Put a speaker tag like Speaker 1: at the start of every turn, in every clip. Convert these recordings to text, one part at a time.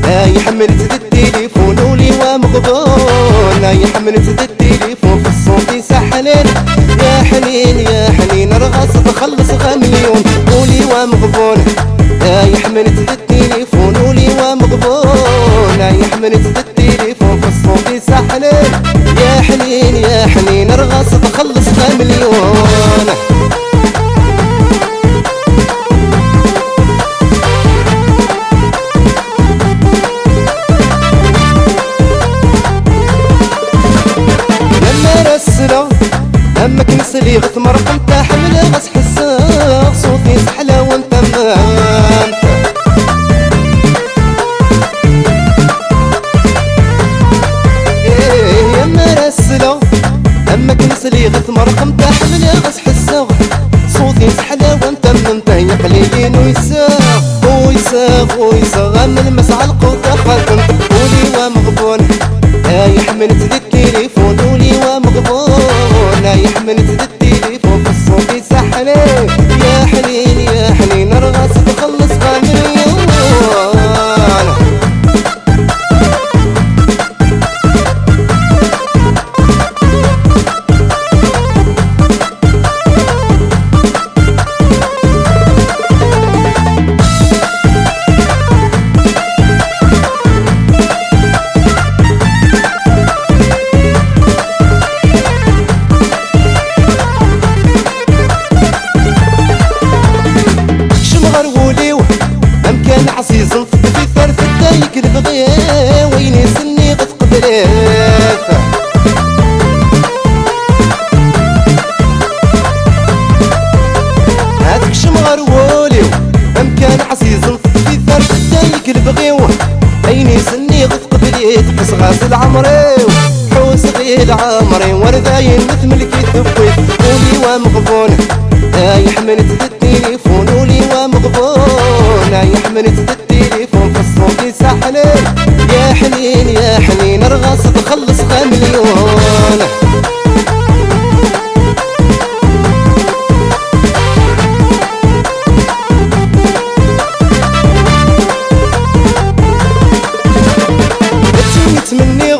Speaker 1: هاي حملت التليفون ولي ومغبون، هاي حملت التليفون في الصوت يسحنين. يا حنين يا حنين رغص تخلص مليون ولي ومغبون. هاي حملت التليفون ولي ومغبون، هاي حملت التليفون في الصوت يسحنين. يا حنين يا حنين رغص تخلص مليون. أما كنسلي غثمر قمت حمل غس حساق صوتي سحلى وانت مامت. يا مرسلة أما كنسلي غثمر قمت حمل غس حساق صوتي سحلى وانت مامت. يا قليلين ويساق ويساق ويساق من مسعى القوت خاكن ولي ومغبون. هاي حملت التليفون ولي ومغبون، هاي حملت التليفون في الصوت يسحنين. يا حنين يا حنين رغص تخلص مليون. عصيز نفض في ثرث الدايك البغيا وين يسني غد قبلاث. هاتك شمغر ووليو أمكان عصيز نفض في ثرث الدايك البغيو وين يسني غد قبليت. قص غاسل عمري حوس غيل عمري ورداين مثل ملكي ثبويت ولي ومغبون. هاي حملت التليفون ولي ومغبون، هاي حملت التليفون في الصوت يسحنين. يا حنين يا حنين رغص تخلص مليون. تمني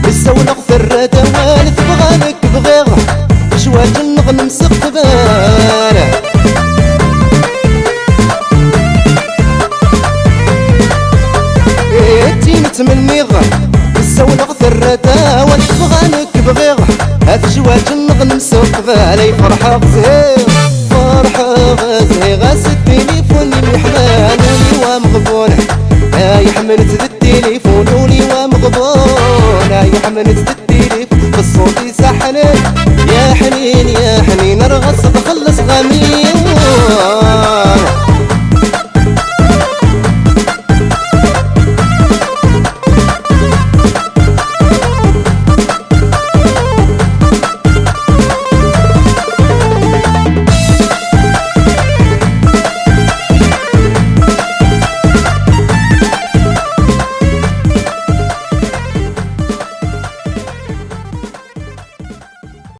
Speaker 1: بالسولة غثرة والد بغالك بغيغ شواج النغن مسق تباله. تمني بالسولة غثرة والد بغالك بغيغ هذا شواج النغن مسق بالي. فرحة غزهيغ فرحة غزهيغ غاس التليفون اللي حمان ولي ومغبون. هاي حملت التليفون ولي ومغبون، هاي حملت